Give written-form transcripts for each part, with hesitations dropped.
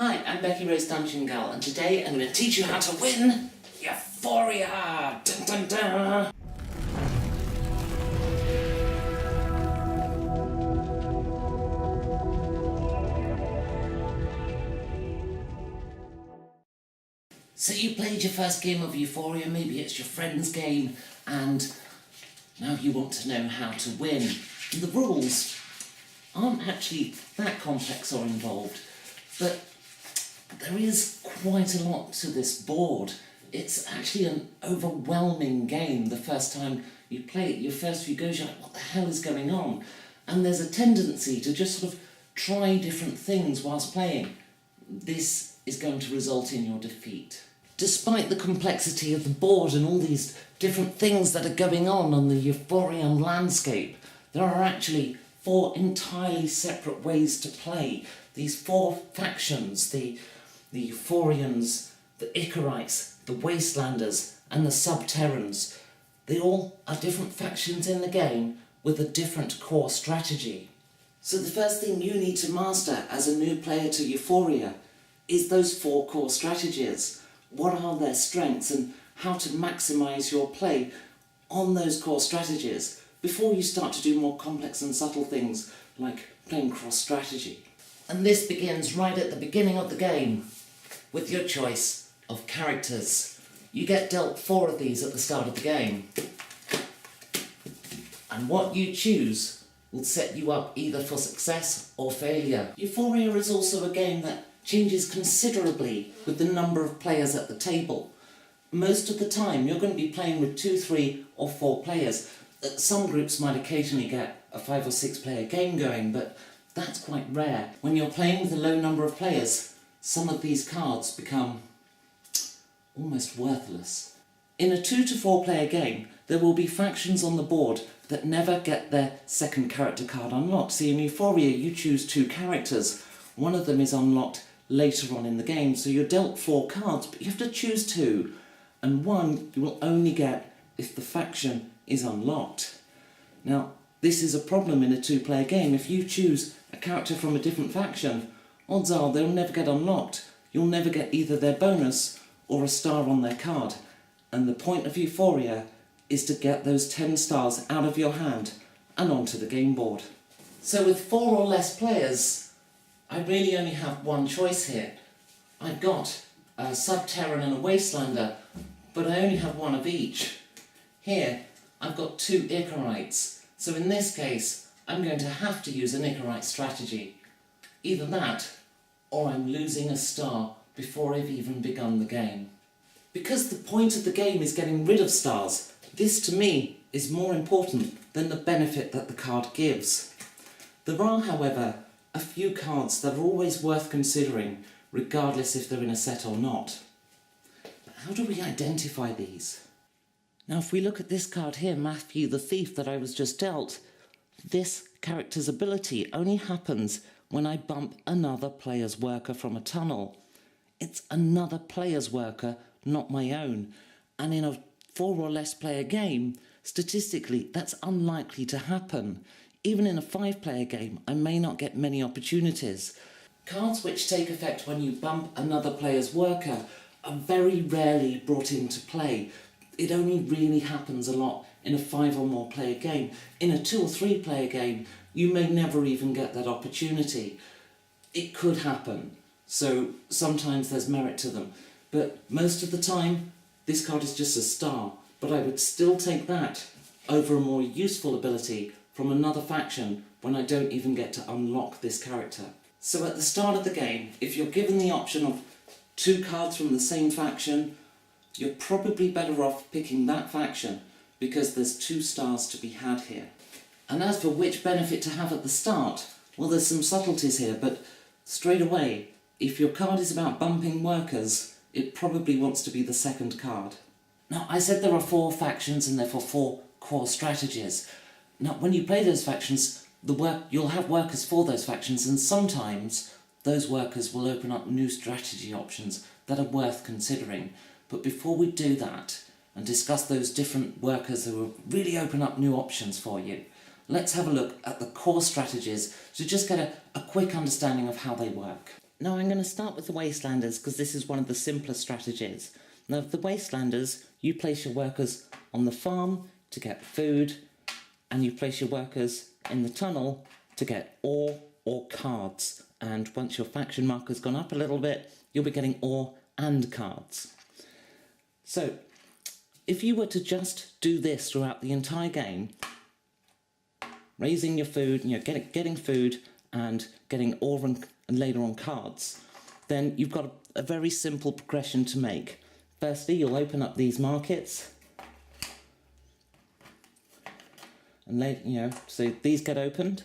Hi, I'm Becky Rose Dungeon Girl, and today I'm going to teach you how to win Euphoria! Dun, dun, dun. So you played your first game of Euphoria, maybe it's your friend's game, and now you want to know how to win. And the rules aren't actually that complex or involved, but there is quite a lot to this board. It's actually an overwhelming game the first time you play it. Your first few goes, you're like, what the hell is going on? And there's a tendency to just sort of try different things whilst playing. This is going to result in your defeat. Despite the complexity of the board and all these different things that are going on the Euphorian landscape, there are actually 4 entirely separate ways to play. These 4 factions, the Euphorians, the Icarites, the Wastelanders, and the Subterrans. They all are different factions in the game with a different core strategy. So the first thing you need to master as a new player to Euphoria is those 4 core strategies. What are their strengths and how to maximise your play on those core strategies before you start to do more complex and subtle things like playing cross-strategy. And this begins right at the beginning of the game with your choice of characters. You get dealt 4 of these at the start of the game. And what you choose will set you up either for success or failure. Euphoria is also a game that changes considerably with the number of players at the table. Most of the time you're going to be playing with 2, 3 or 4 players. Some groups might occasionally get a 5 or 6 player game going, but that's quite rare. When you're playing with a low number of players, some of these cards become almost worthless. In a 2 to 4 player game, there will be factions on the board that never get their second character card unlocked. See, in Euphoria you choose 2 characters. One of them is unlocked later on in the game, so you're dealt 4 cards, but you have to choose 2, and 1 you will only get if the faction is unlocked. Now, this is a problem in a 2-player game. If you choose a character from a different faction, odds are they'll never get unlocked. You'll never get either their bonus or a star on their card. And the point of Euphoria is to get those 10 stars out of your hand and onto the game board. So with 4 or less players, I really only have one choice here. I've got a Subterran and a Wastelander, but I only have one of each. Here, I've got 2 Icarites, so in this case, I'm going to have to use an Icarite strategy. Either that, or I'm losing a star before I've even begun the game. Because the point of the game is getting rid of stars, this to me is more important than the benefit that the card gives. There are, however, a few cards that are always worth considering, regardless if they're in a set or not. But how do we identify these? Now if we look at this card here, Matthew the Thief, that I was just dealt, this character's ability only happens when I bump another player's worker from a tunnel. It's another player's worker, not my own. And in a 4 or less player game, statistically that's unlikely to happen. Even in a 5-player game, I may not get many opportunities. Cards which take effect when you bump another player's worker are very rarely brought into play. It only really happens a lot in a 5 or more player game. In a 2 or 3 player game, you may never even get that opportunity. It could happen, so sometimes there's merit to them. But most of the time, this card is just a star, but I would still take that over a more useful ability from another faction when I don't even get to unlock this character. So at the start of the game, if you're given the option of 2 cards from the same faction, you're probably better off picking that faction because there's 2 stars to be had here. And as for which benefit to have at the start, well, there's some subtleties here, but straight away, if your card is about bumping workers, it probably wants to be the second card. Now, I said there are 4 factions and therefore 4 core strategies. Now, when you play those factions, you'll have workers for those factions, and sometimes those workers will open up new strategy options that are worth considering. But before we do that, and discuss those different workers that will really open up new options for you, let's have a look at the core strategies to just get a quick understanding of how they work. Now I'm going to start with the Wastelanders because this is one of the simpler strategies. Now with the Wastelanders, you place your workers on the farm to get food, and you place your workers in the tunnel to get ore or cards. And once your faction marker's gone up a little bit, you'll be getting ore and cards. So, if you were to just do this throughout the entire game, raising your food, getting food and getting ore and later on cards, then you've got a very simple progression to make. Firstly, you'll open up these markets, and so these get opened.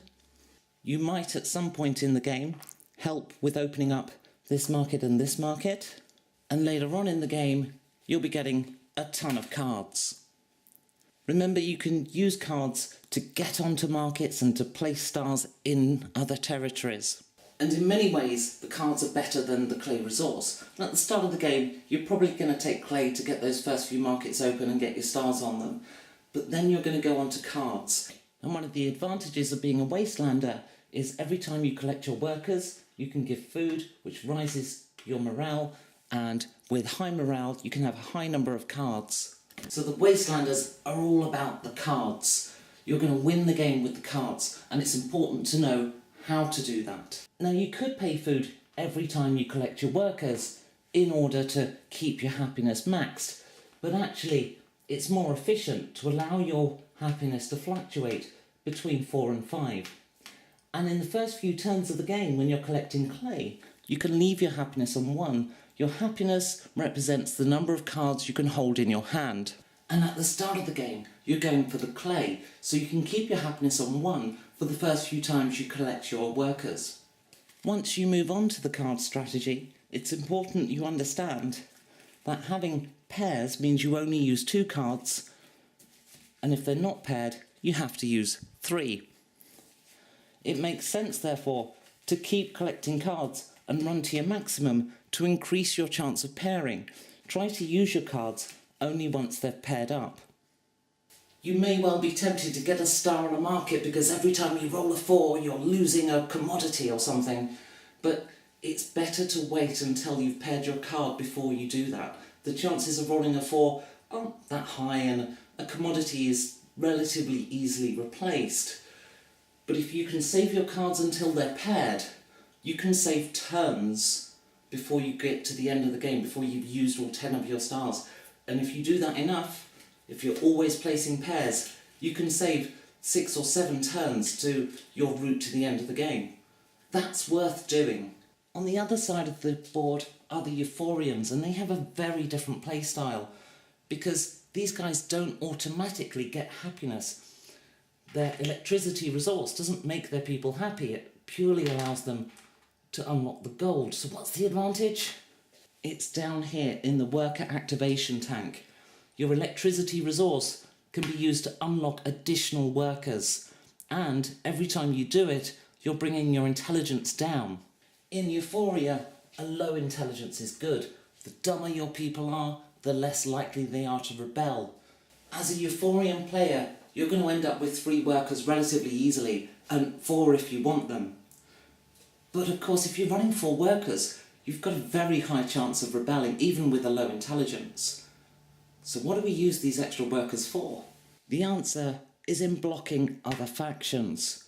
You might at some point in the game help with opening up this market and this market, and later on in the game you'll be getting a ton of cards. Remember, you can use cards to get onto markets and to place stars in other territories. And in many ways, the cards are better than the clay resource. And at the start of the game, you're probably going to take clay to get those first few markets open and get your stars on them. But then you're going to go on to cards. And one of the advantages of being a Wastelander is every time you collect your workers, you can give food, which rises your morale, and with high morale, you can have a high number of cards. So the Wastelanders are all about the cards. You're going to win the game with the cards, and it's important to know how to do that. Now, you could pay food every time you collect your workers in order to keep your happiness maxed, but actually it's more efficient to allow your happiness to fluctuate between 4 and 5. And in the first few turns of the game, when you're collecting clay, you can leave your happiness on 1. Your happiness represents the number of cards you can hold in your hand. And at the start of the game, you're going for the clay, so you can keep your happiness on 1 for the first few times you collect your workers. Once you move on to the card strategy, it's important you understand that having pairs means you only use 2 cards, and if they're not paired, you have to use 3. It makes sense, therefore, to keep collecting cards and run to your maximum to increase your chance of pairing. Try to use your cards only once they've paired up. You may well be tempted to get a star on a market because every time you roll a 4 you're losing a commodity or something, but it's better to wait until you've paired your card before you do that. The chances of rolling a 4 aren't that high and a commodity is relatively easily replaced. But if you can save your cards until they're paired, you can save turns before you get to the end of the game, before you've used all 10 of your stars. And if you do that enough, if you're always placing pairs, you can save 6 or 7 turns to your route to the end of the game. That's worth doing. On the other side of the board are the Euphorians, and they have a very different playstyle because these guys don't automatically get happiness. Their electricity resource doesn't make their people happy, it purely allows them to unlock the gold. So what's the advantage? It's down here in the worker activation tank. Your electricity resource can be used to unlock additional workers, and every time you do it, you're bringing your intelligence down. In Euphoria, a low intelligence is good. The dumber your people are, the less likely they are to rebel. As a Euphorian player, you're going to end up with 3 workers relatively easily, and 4 if you want them. But of course, if you're running 4 workers, you've got a very high chance of rebelling, even with a low intelligence. So what do we use these extra workers for? The answer is in blocking other factions.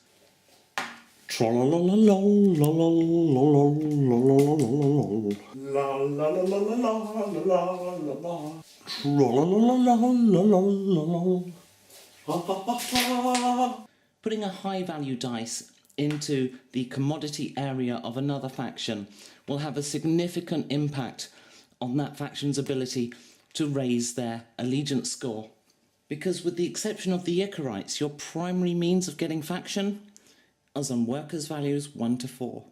Putting a high value dice into the commodity area of another faction will have a significant impact on that faction's ability to raise their allegiance score. Because with the exception of the Icarites, your primary means of getting faction is on workers' values 1 to 4.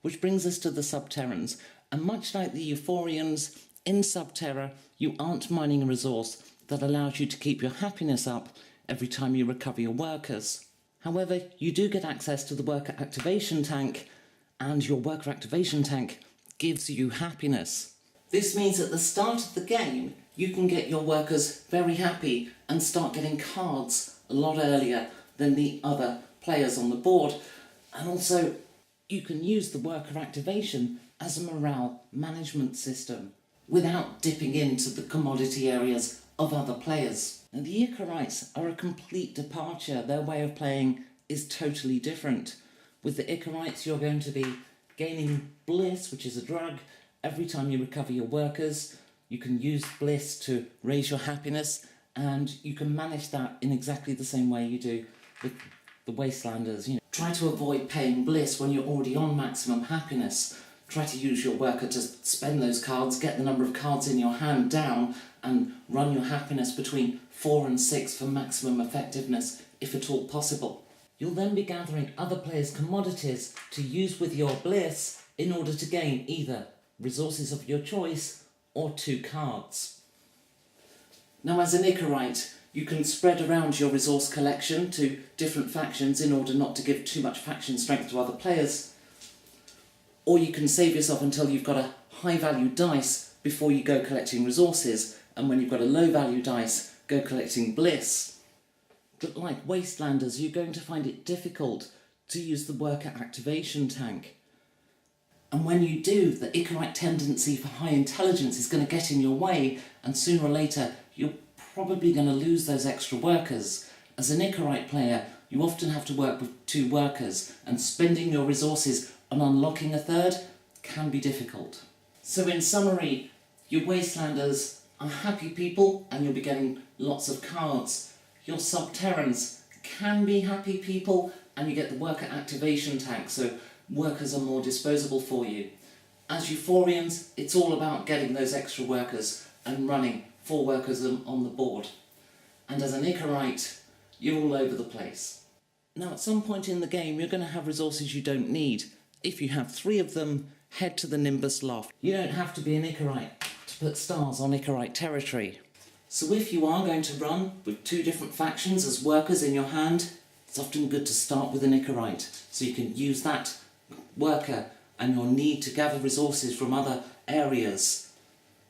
Which brings us to the Subterrans, and much like the Euphorians, in Subterra you aren't mining a resource that allows you to keep your happiness up every time you recover your workers. However, you do get access to the worker activation tank, and your worker activation tank gives you happiness. This means at the start of the game, you can get your workers very happy and start getting cards a lot earlier than the other players on the board. And also, you can use the worker activation as a morale management system without dipping into the commodity areas of other players. Now, the Icarites are a complete departure. Their way of playing is totally different. With the Icarites, you're going to be gaining bliss, which is a drug, every time you recover your workers. You can use bliss to raise your happiness, and you can manage that in exactly the same way you do with the Wastelanders. You know, try to avoid paying bliss when you're already on maximum happiness. Try to use your worker to spend those cards, get the number of cards in your hand down, and run your happiness between 4 and 6 for maximum effectiveness, if at all possible. You'll then be gathering other players' commodities to use with your bliss in order to gain either resources of your choice or 2 cards. Now, as an Icarite, you can spread around your resource collection to different factions in order not to give too much faction strength to other players, or you can save yourself until you've got a high value dice before you go collecting resources, and when you've got a low value dice, go collecting bliss. But like Wastelanders, you're going to find it difficult to use the worker activation tank. And when you do, the Icarite tendency for high intelligence is going to get in your way, and sooner or later you're probably going to lose those extra workers. As an Icarite player, you often have to work with 2 workers, and spending your resources on unlocking a third can be difficult. So in summary, your Wastelanders are happy people and you'll be getting lots of cards. Your Subterrans can be happy people and you get the worker activation tank, so workers are more disposable for you. As Euphorians, it's all about getting those extra workers and running 4 workers on the board. And as an Icarite, you're all over the place. Now, at some point in the game, you're going to have resources you don't need. If you have 3 of them, head to the Nimbus Loft. You don't have to be an Icarite to put stars on Icarite territory. So if you are going to run with 2 different factions as workers in your hand, it's often good to start with an Icarite, so you can use that worker and your need to gather resources from other areas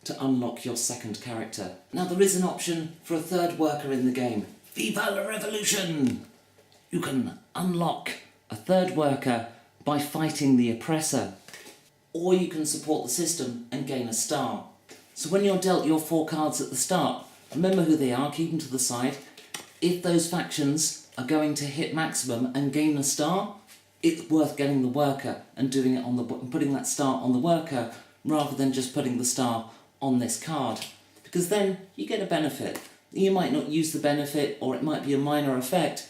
to unlock your second character. Now, there is an option for a 3rd worker in the game. Viva la Revolution! You can unlock a 3rd worker by fighting the oppressor, or you can support the system and gain a star. So when you're dealt your 4 cards at the start, remember who they are, keep them to the side. If those factions are going to hit maximum and gain a star, it's worth getting the worker and doing it on the putting that star on the worker rather than just putting the star on this card, because then you get a benefit. You might not use the benefit, or it might be a minor effect,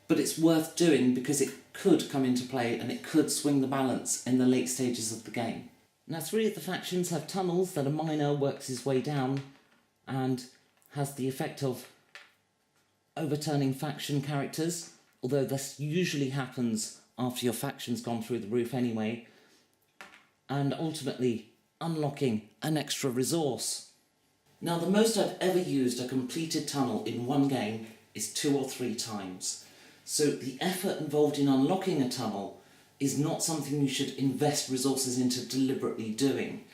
but it's worth doing because it could come into play and it could swing the balance in the late stages of the game. Now, 3 of the factions have tunnels that a miner works his way down and has the effect of overturning faction characters, although this usually happens after your faction's gone through the roof anyway, and ultimately unlocking an extra resource. Now, the most I've ever used a completed tunnel in one game is 2 or 3 times. So the effort involved in unlocking a tunnel is not something you should invest resources into deliberately doing.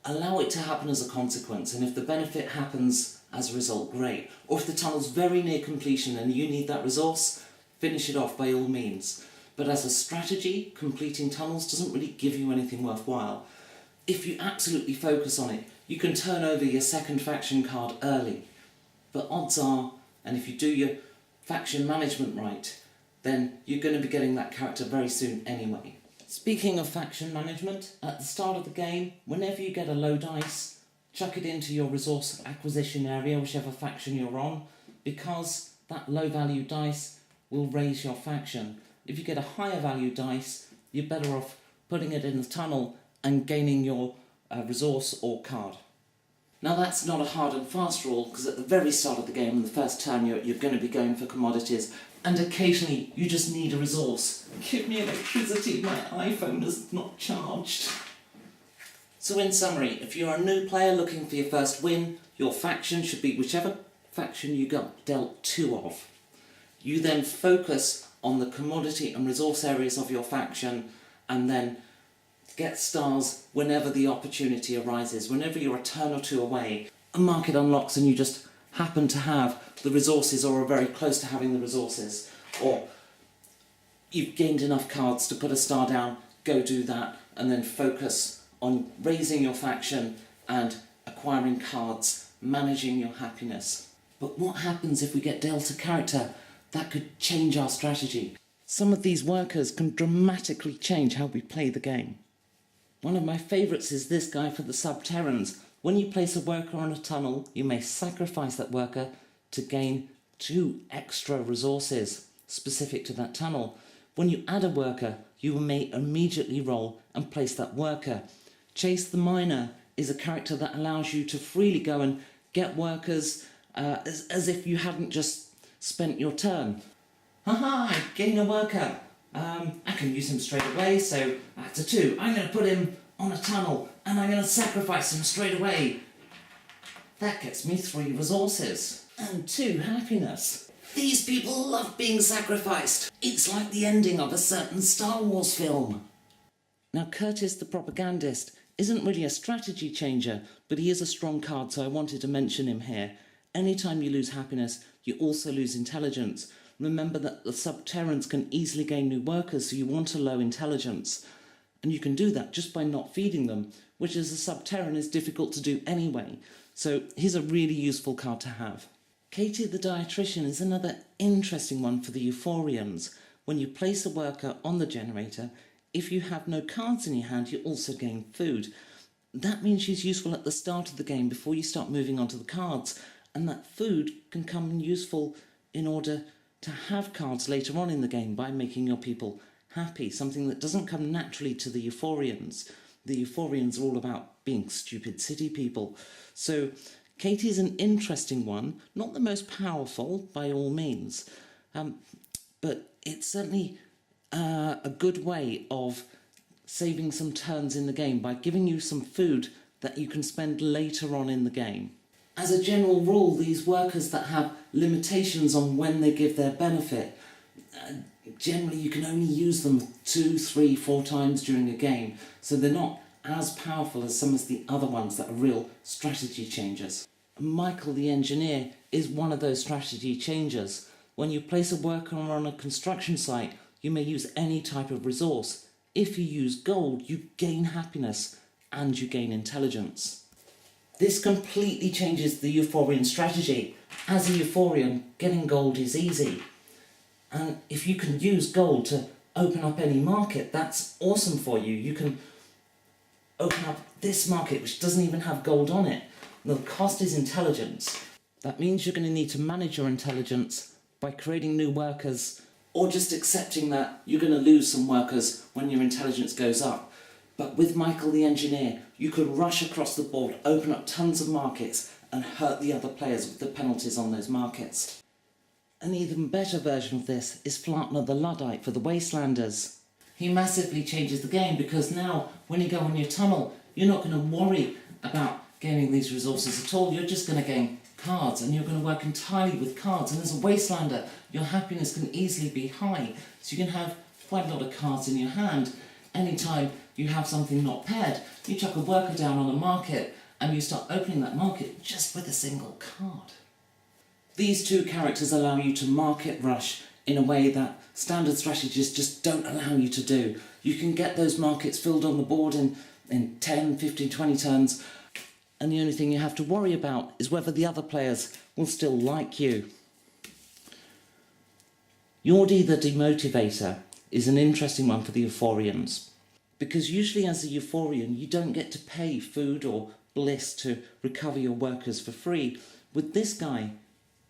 Allow it to happen as a consequence, and if the benefit happens as a result, great. Or if the tunnel's very near completion and you need that resource, finish it off by all means. But as a strategy, completing tunnels doesn't really give you anything worthwhile. If you absolutely focus on it, you can turn over your second faction card early. But odds are, and if you do your faction management right, then you're going to be getting that character very soon anyway. Speaking of faction management, at the start of the game, whenever you get a low dice, chuck it into your resource acquisition area, whichever faction you're on, because that low value dice will raise your faction. If you get a higher value dice, you're better off putting it in the tunnel and gaining your resource or card. Now, that's not a hard and fast rule, because at the very start of the game, in the first turn, you're going to be going for commodities, and occasionally you just need a resource. Give me electricity, my iPhone is not charged. So in summary, if you're a new player looking for your first win, your faction should be whichever faction you got dealt 2 of. You then focus on the commodity and resource areas of your faction, and then get stars whenever the opportunity arises. Whenever you're a turn or 2 away, a market unlocks and you just happen to have the resources or are very close to having the resources, or you've gained enough cards to put a star down, go do that, and then focus on raising your faction and acquiring cards, managing your happiness. But what happens if we get dealt a character that could change our strategy? Some of these workers can dramatically change how we play the game. One of my favourites is this guy for the Subterrans. When you place a worker on a tunnel, you may sacrifice that worker to gain 2 extra resources specific to that tunnel. When you add a worker, you may immediately roll and place that worker. Chase the Miner is a character that allows you to freely go and get workers as if you hadn't just spent your turn. Haha, I gain a worker. I can use him straight away, so that's a 2. I'm going to put him on a tunnel and I'm going to sacrifice him straight away. That gets me 3 resources and 2 happiness. These people love being sacrificed. It's like the ending of a certain Star Wars film. Now, Curtis the Propagandist isn't really a strategy changer, but he is a strong card, so I wanted to mention him here. Anytime you lose happiness, you also lose intelligence. Remember that the Subterrans can easily gain new workers, so you want a low intelligence. And you can do that just by not feeding them, which as a Subterran is difficult to do anyway. So he's a really useful card to have. Katie the Dietitian is another interesting one for the Euphorians. When you place a worker on the generator, if you have no cards in your hand, you also gain food. That means she's useful at the start of the game before you start moving on to the cards, and that food can come in useful in order to have cards later on in the game by making your people happy, something that doesn't come naturally to the Euphorians. The Euphorians are all about being stupid city people. So Katie's an interesting one, not the most powerful by all means, but it's certainly a good way of saving some turns in the game by giving you some food that you can spend later on in the game. As a general rule, these workers that have limitations on when they give their benefit, generally you can only use them 2, 3, 4 times during a game, so they're not as powerful as some of the other ones that are real strategy changers. Michael the Engineer is one of those strategy changers. When you place a worker on a construction site, you may use any type of resource. If you use gold, you gain happiness and you gain intelligence. This completely changes the Euphorian strategy. As a Euphorian, getting gold is easy. And if you can use gold to open up any market, that's awesome for you. You can open up this market which doesn't even have gold on it. The cost is intelligence. That means you're going to need to manage your intelligence by creating new workers, or just accepting that you're going to lose some workers when your intelligence goes up. But with Michael the Engineer, you could rush across the board, open up tons of markets, and hurt the other players with the penalties on those markets. An even better version of this is Flartner the Luddite for the Wastelanders. He massively changes the game because now, when you go on your tunnel, you're not going to worry about gaining these resources at all. You're just going to gain cards, and you're going to work entirely with cards. And as a Wastelander, your happiness can easily be high, so you can have quite a lot of cards in your hand. Anytime you have something not paired, you chuck a worker down on a market, and you start opening that market just with a single card. These 2 characters allow you to market rush in a way that standard strategies just don't allow you to do. You can get those markets filled on the board in 10, 15, 20 turns, and the only thing you have to worry about is whether the other players will still like you. Yordi the Demotivator is an interesting one for the Euphorians, because usually as a Euphorian you don't get to pay food or bliss to recover your workers for free. With this guy,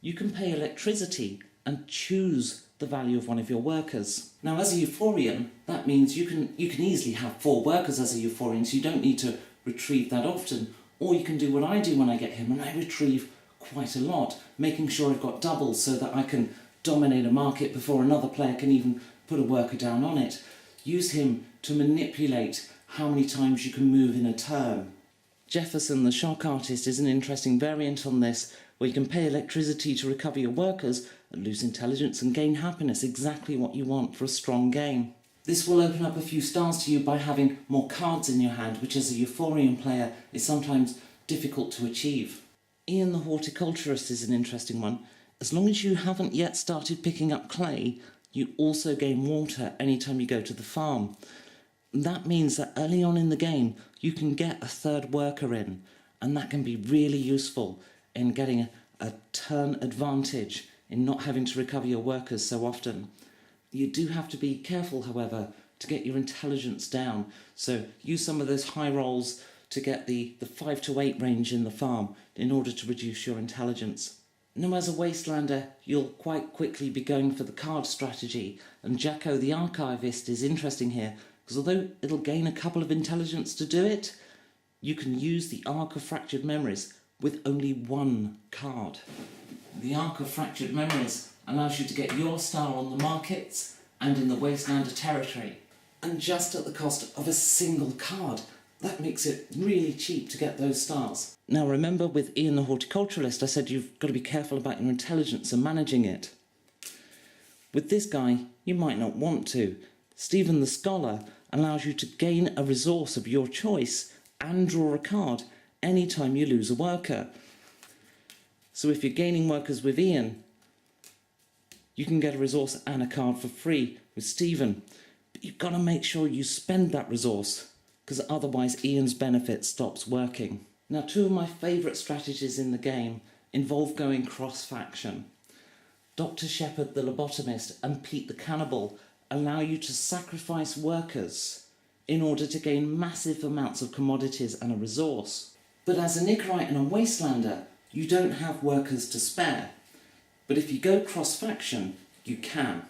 you can pay electricity and choose the value of one of your workers. Now, as a Euphorian, that means you can easily have 4 workers as a Euphorian, so you don't need to retrieve that often. Or you can do what I do when I get him, and I retrieve quite a lot, making sure I've got doubles so that I can dominate a market before another player can even put a worker down on it. Use him to manipulate how many times you can move in a turn. Jefferson the Shock Artist is an interesting variant on this, where you can pay electricity to recover your workers and lose intelligence and gain happiness, exactly what you want for a strong game. This will open up a few stars to you by having more cards in your hand, which as a Euphorian player is sometimes difficult to achieve. Ian the Horticulturist is an interesting one. As long as you haven't yet started picking up clay, you also gain water anytime you go to the farm. That means that early on in the game you can get a third worker in, and that can be really useful in getting a turn advantage in not having to recover your workers so often. You do have to be careful, however, to get your intelligence down, so use some of those high rolls to get the 5 to 8 range in the farm in order to reduce your intelligence. Now, as a Wastelander, you'll quite quickly be going for the card strategy, and Jacko the Archivist is interesting here, because although it'll gain a couple of intelligence to do it, you can use the Arc of Fractured Memories with only one card. The Arc of Fractured Memories allows you to get your star on the markets and in the Wastelander territory, and just at the cost of a single card. That makes it really cheap to get those stars. Now remember, with Ian the Horticulturist, I said you've got to be careful about your intelligence and managing it. With this guy, you might not want to. Stephen the Scholar allows you to gain a resource of your choice and draw a card anytime you lose a worker. So if you're gaining workers with Ian, you can get a resource and a card for free with Stephen. But you've got to make sure you spend that resource, because otherwise Ian's benefit stops working. Now, two of my favourite strategies in the game involve going cross-faction. Dr. Shepard the Lobotomist and Pete the Cannibal allow you to sacrifice workers in order to gain massive amounts of commodities and a resource. But as a Nicorite and a Wastelander, you don't have workers to spare. But if you go cross-faction, you can.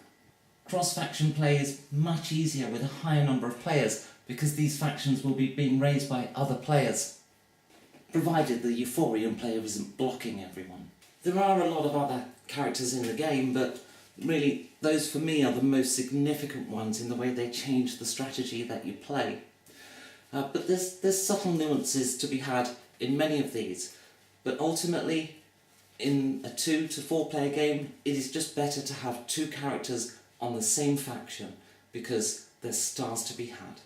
Cross-faction play is much easier with a higher number of players, because these factions will be being raised by other players, provided the Euphorian player isn't blocking everyone. There are a lot of other characters in the game, but really those for me are the most significant ones in the way they change the strategy that you play. But there's subtle nuances to be had in many of these, but ultimately in a 2 to 4 player game it is just better to have two characters on the same faction, because there's stars to be had.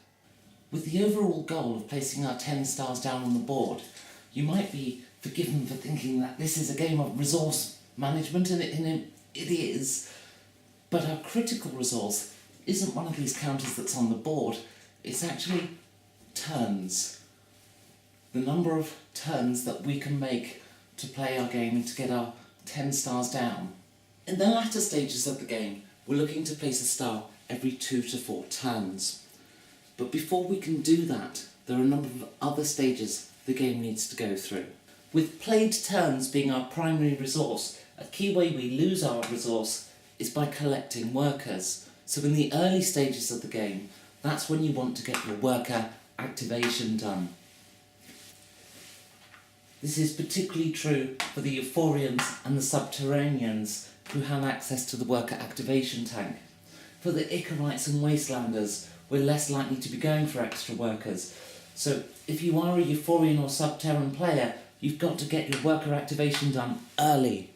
With the overall goal of placing our 10 stars down on the board, you might be forgiven for thinking that this is a game of resource management, and it is, but our critical resource isn't one of these counters that's on the board, it's actually turns. The number of turns that we can make to play our game and to get our 10 stars down. In the latter stages of the game, we're looking to place a star every 2 to 4 turns. But before we can do that, there are a number of other stages the game needs to go through. With played turns being our primary resource, a key way we lose our resource is by collecting workers. So in the early stages of the game, that's when you want to get your worker activation done. This is particularly true for the Euphorians and the Subterraneans, who have access to the worker activation tank. For the Icarites and Wastelanders, we're less likely to be going for extra workers. So if you are a Euphorian or Subterran player, you've got to get your worker activation done early.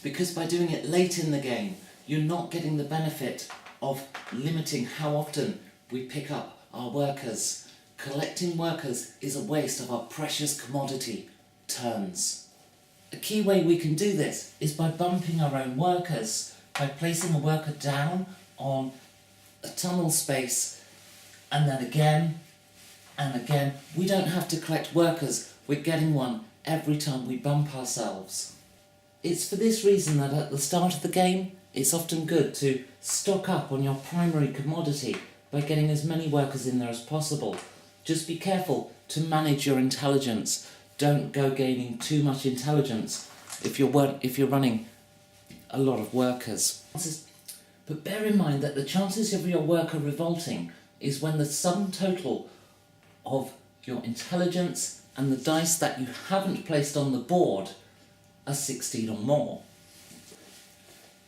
Because by doing it late in the game, you're not getting the benefit of limiting how often we pick up our workers. Collecting workers is a waste of our precious commodity, turns. A key way we can do this is by bumping our own workers, by placing a worker down on a tunnel space, and then again and again. We don't have to collect workers, we're getting one every time we bump ourselves. It's for this reason that at the start of the game, it's often good to stock up on your primary commodity by getting as many workers in there as possible. Just be careful to manage your intelligence. Don't go gaining too much intelligence if you're running a lot of workers. But bear in mind that the chances of your worker revolting is when the sum total of your intelligence and the dice that you haven't placed on the board are 16 or more.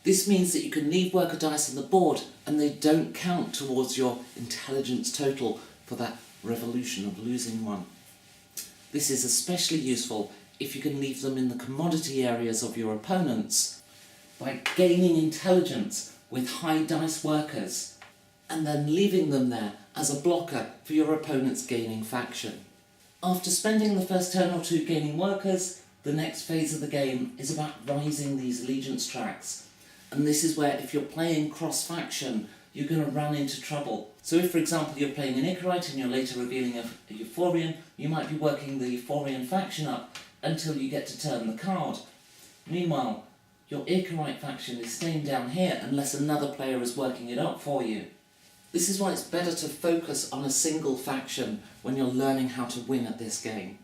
This means that you can leave worker dice on the board and they don't count towards your intelligence total for that revolution of losing one. This is especially useful if you can leave them in the commodity areas of your opponents by gaining intelligence with high dice workers and then leaving them there as a blocker for your opponent's gaining faction. After spending the first turn or two gaining workers, the next phase of the game is about rising these allegiance tracks. And this is where, if you're playing cross-faction, you're going to run into trouble. So if, for example, you're playing an Icarite and you're later revealing a Euphorian, you might be working the Euphorian faction up until you get to turn the card. Meanwhile, your Icarite faction is staying down here unless another player is working it up for you. This is why it's better to focus on a single faction when you're learning how to win at this game.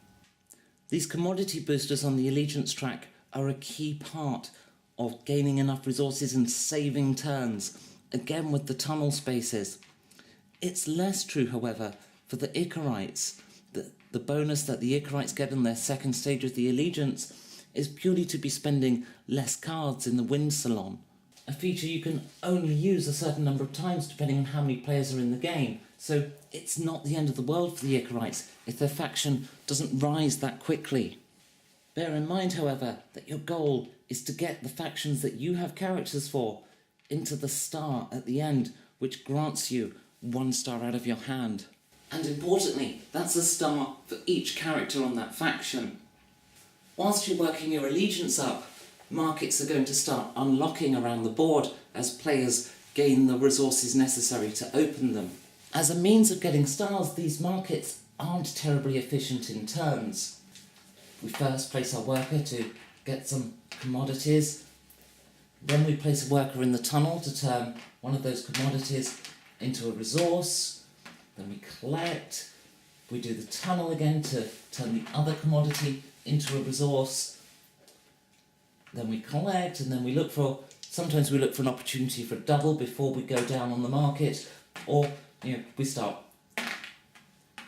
These commodity boosters on the allegiance track are a key part of gaining enough resources and saving turns, again with the tunnel spaces. It's less true, however, for the Icarites. The bonus that the Icarites get in their second stage of the allegiance is purely to be spending less cards in the Wind Salon, a feature you can only use a certain number of times depending on how many players are in the game, so it's not the end of the world for the Icarites if their faction doesn't rise that quickly. Bear in mind, however, that your goal is to get the factions that you have characters for into the star at the end, which grants you 1 star out of your hand. And importantly, that's a star for each character on that faction. Whilst you're working your allegiance up, markets are going to start unlocking around the board as players gain the resources necessary to open them. As a means of getting stars, these markets aren't terribly efficient in turns. We first place our worker to get some commodities, then we place a worker in the tunnel to turn one of those commodities into a resource, then we collect, we do the tunnel again to turn the other commodity into a resource, then we collect, and then sometimes we look for an opportunity for a double before we go down on the market, or we start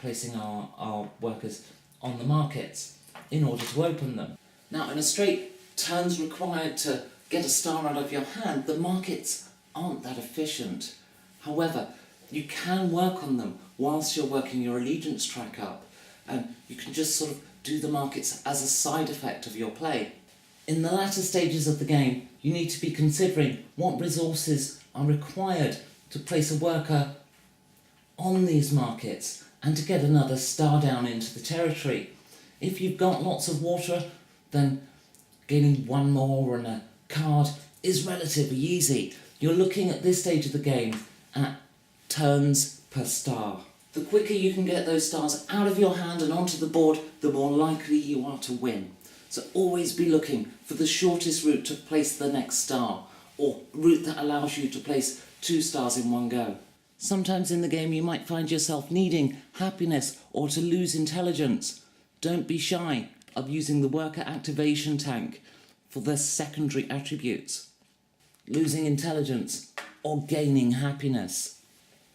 placing our workers on the markets in order to open them. Now, in a straight turns required to get a star out of your hand, the markets aren't that efficient. However, you can work on them whilst you're working your allegiance track up, and you can just sort of do the markets as a side effect of your play. In the latter stages of the game, you need to be considering what resources are required to place a worker on these markets and to get another star down into the territory. If you've got lots of water, then gaining 1 more on a card is relatively easy. You're looking at this stage of the game at turns per star. The quicker you can get those stars out of your hand and onto the board, the more likely you are to win. So always be looking for the shortest route to place the next star, or route that allows you to place 2 stars in one go. Sometimes in the game you might find yourself needing happiness or to lose intelligence. Don't be shy of using the worker activation tank for their secondary attributes, losing intelligence or gaining happiness.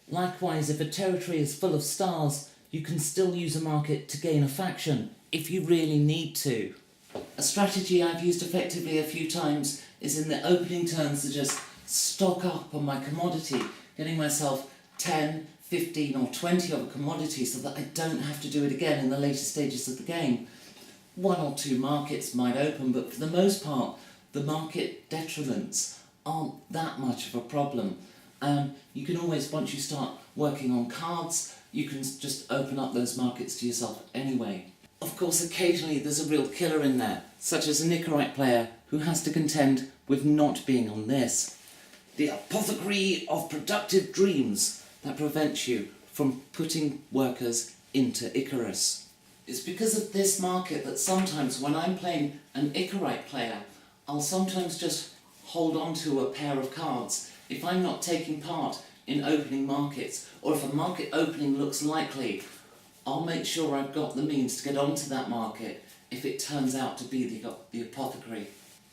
Likewise, if a territory is full of stars, you can still use a market to gain a faction if you really need to. A strategy I've used effectively a few times is in the opening turns to just stock up on my commodity, getting myself 10, 15 or 20 of a commodity so that I don't have to do it again in the later stages of the game. 1 or 2 markets might open, but for the most part, the market detriments aren't that much of a problem. You can always, once you start working on cards, you can just open up those markets to yourself anyway. Of course, occasionally there's a real killer in there, such as an Icarite player who has to contend with not being on this. The Apothecary of Productive Dreams that prevents you from putting workers into Icarus. It's because of this market that sometimes when I'm playing an Icarite player, I'll sometimes just hold on to a pair of cards if I'm not taking part in opening markets, or if a market opening looks likely. I'll make sure I've got the means to get onto that market if it turns out to be the Apothecary.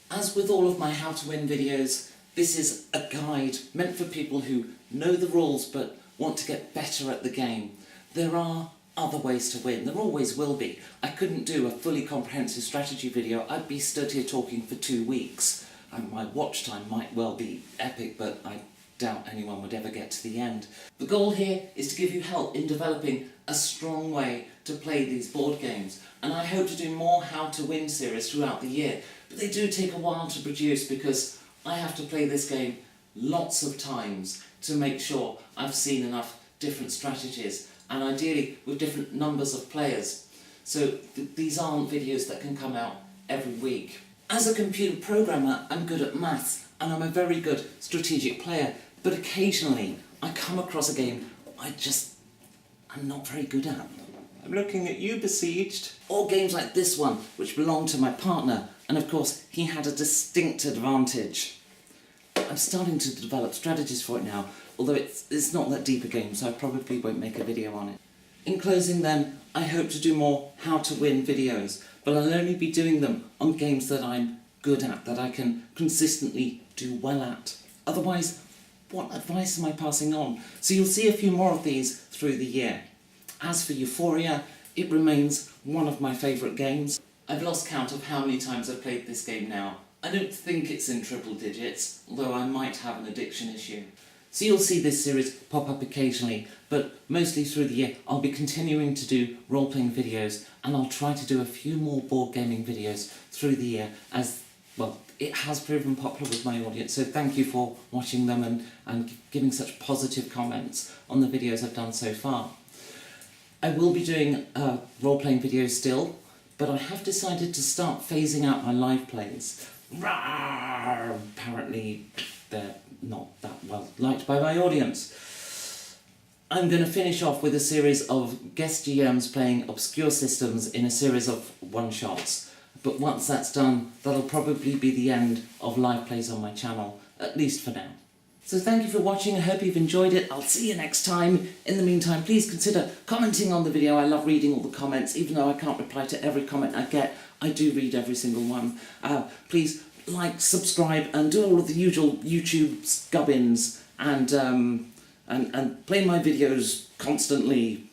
As with all of my How to Win videos, this is a guide meant for people who know the rules but want to get better at the game. There are other ways to win, there always will be. I couldn't do a fully comprehensive strategy video, I'd be stood here talking for 2 weeks. And my watch time might well be epic, but I doubt anyone would ever get to the end. The goal here is to give you help in developing a strong way to play these board games, and I hope to do more How to Win series throughout the year, but they do take a while to produce because I have to play this game lots of times to make sure I've seen enough different strategies, and ideally with different numbers of players. So these aren't videos that can come out every week. As a computer programmer, I'm good at maths and I'm a very good strategic player, but occasionally I come across a game I'm not very good at. I'm looking at you, Besieged. Or games like this one, which belonged to my partner, and of course he had a distinct advantage. I'm starting to develop strategies for it now, although it's not that deep a game, so I probably won't make a video on it. In closing then, I hope to do more how to win videos, but I'll only be doing them on games that I'm good at, that I can consistently do well at. Otherwise, what advice am I passing on? So you'll see a few more of these through the year. As for Euphoria, it remains one of my favourite games. I've lost count of how many times I've played this game now. I don't think it's in triple digits, although I might have an addiction issue. So you'll see this series pop up occasionally, but mostly through the year I'll be continuing to do role-playing videos, and I'll try to do a few more board gaming videos through the year, as, well, it has proven popular with my audience, so thank you for watching them and giving such positive comments on the videos I've done so far. I will be doing role-playing videos still, but I have decided to start phasing out my live plays. Apparently they're not that well liked by my audience. I'm going to finish off with a series of guest GMs playing obscure systems in a series of one-shots. But once that's done, that'll probably be the end of live plays on my channel, at least for now. So thank you for watching, I hope you've enjoyed it. I'll see you next time. In the meantime, please consider commenting on the video. I love reading all the comments, even though I can't reply to every comment I get. I do read every single one. Please like, subscribe, and do all of the usual YouTube gubbins, and play my videos constantly.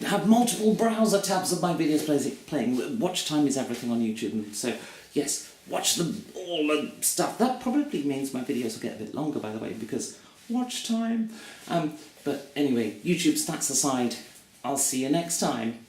Have multiple browser tabs of my videos playing. Watch time is everything on YouTube, so yes. Watch all the stuff. That probably means my videos will get a bit longer, by the way, because watch time. But anyway, YouTube stats aside, I'll see you next time.